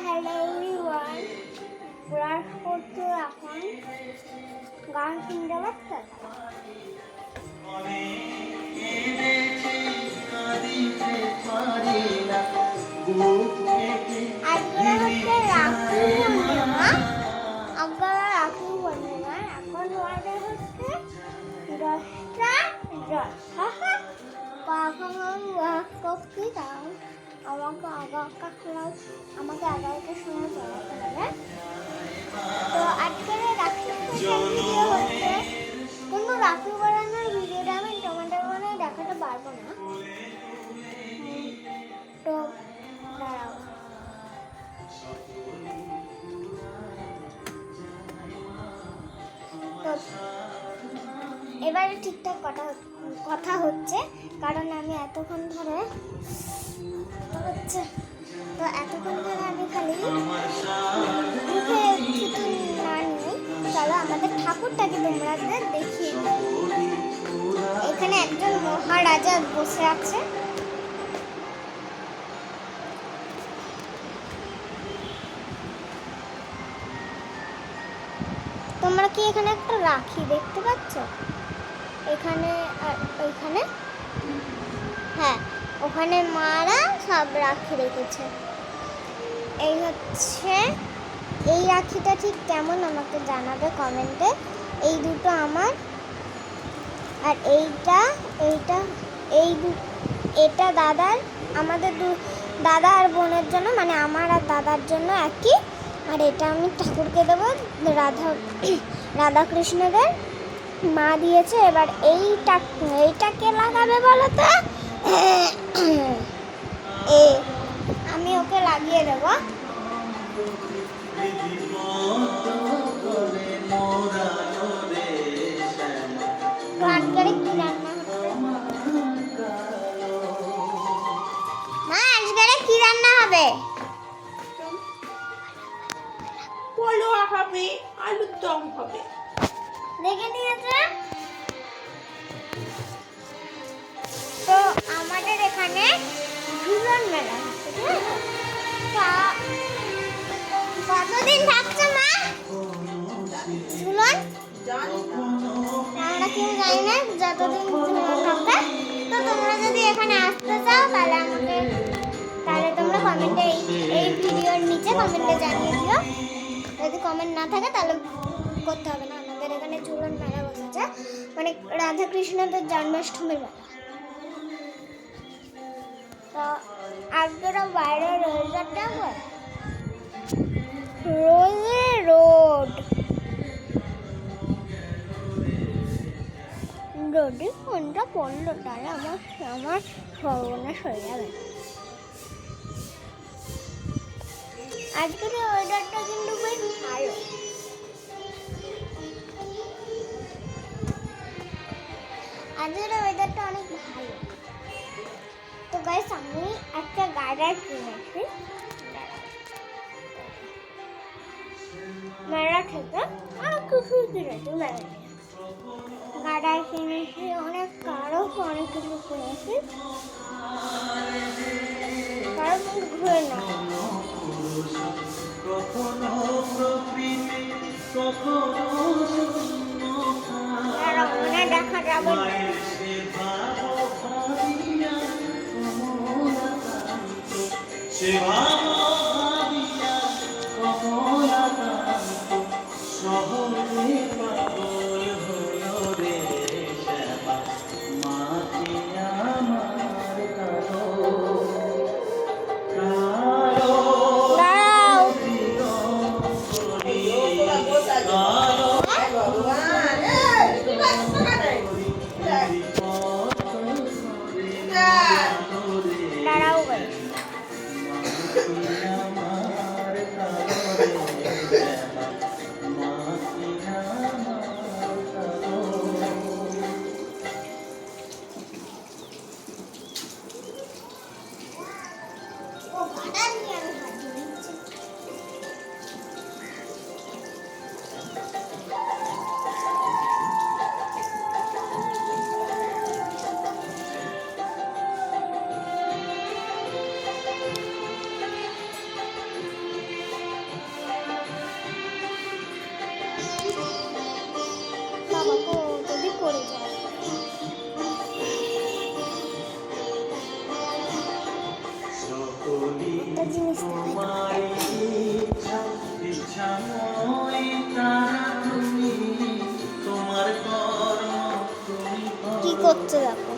Hello everyone, brush করতে এখন গান শুনতে পাচ্ছ? আজকে হচ্ছে রাখি পূর্ণিমা। আপনারা রাখি পূর্ণিমা এখন বাজে হচ্ছে 10টা 10। এখন আমি ওয়াক করছি, কারণ আমাকে আমাকে 11টার সময় পড়াতে হবে। তো আজকের রাখি স্পেশাল ভিডিও হচ্ছে, কিন্তু রাখি পড়ানোর ভিডিওটা আমি তোমাদের মনে দেখাতে পারবো না। তো দাঁড়াও, তো এবারে ঠিকঠাক কথা হচ্ছে, কারণ আমি এতক্ষণ ধরে হচ্ছে, তো এতক্ষণ ধরে আমি খালি মুখে কিছু না নিই। চলো আমাদের ঠাকুরটাকে তোমরাদের দেখিয়ে দিই। এখানে একজন মহারাজা বসে আছে। তোমরা কি এখানে একটা রাখি দেখতে পাচ্ছ? এখানে আর ওইখানে, হ্যাঁ ওখানে মারা সব রাখি রেখেছে। এই হচ্ছে, এই রাখিটা ঠিক কেমন আমাকে জানাবে কমেন্টে। এই দুটো আমার, আর এটা দাদার, আমাদের দাদা আর বোনের জন্য, মানে আমার আর দাদার জন্য একই। আর এটা আমি ঠাকুরকে দেবো, রাধা কৃষ্ণদের মা দিয়েছে। এবার এইটা কে লাগাবে বলো তো? আমি ওকে লাগিয়ে দেবো। আজকে কি রান্না হবে? মা আজকে কি রান্না হবে? পোলোয়া হবে, আলুর দম হবে। দেখে নিয়েছে। তো আমাদের এখানে ঝুলন মেলা হচ্ছে, কতদিন থাকছে মা ঝুলন? আমরা কেউ জানি না যতদিন ঝুলন থাকবে। তো তোমরা যদি এখানে আসতে চাও তাহলে তোমরা কমেন্টে এই ভিডিওর নিচে কমেন্টে জানিয়ে দিও। যদি কমেন্ট না থাকে তাহলে করতে হবে না। আমাদের এখানে ঝুলন মেলা বসেছে, মানে রাধা কৃষ্ণদের জন্মাষ্টমীর মেলা। তো আপনারা বাইরে ওয়েদারটা যদি ফোনটা পড়লো তাহলে আমার সর্বনাশ হয়ে যাবে। আজকের ওয়েদারটা কিন্তু বেশ ভালো। আজকের ওয়েদারটা অনেক ভালো। তো গাইস, আমি একটা গাড়ি কিনেছি মেলা থেকে, অনেক কিছুই কিনেছি মেলা থেকে। গাড়ি কিনেছি অনেক, কারও অনেক কিছু কিনেছি, কারো ঘুরে না দেখা যাবে না। বুঝতে পারবে। কি করছো দেখো?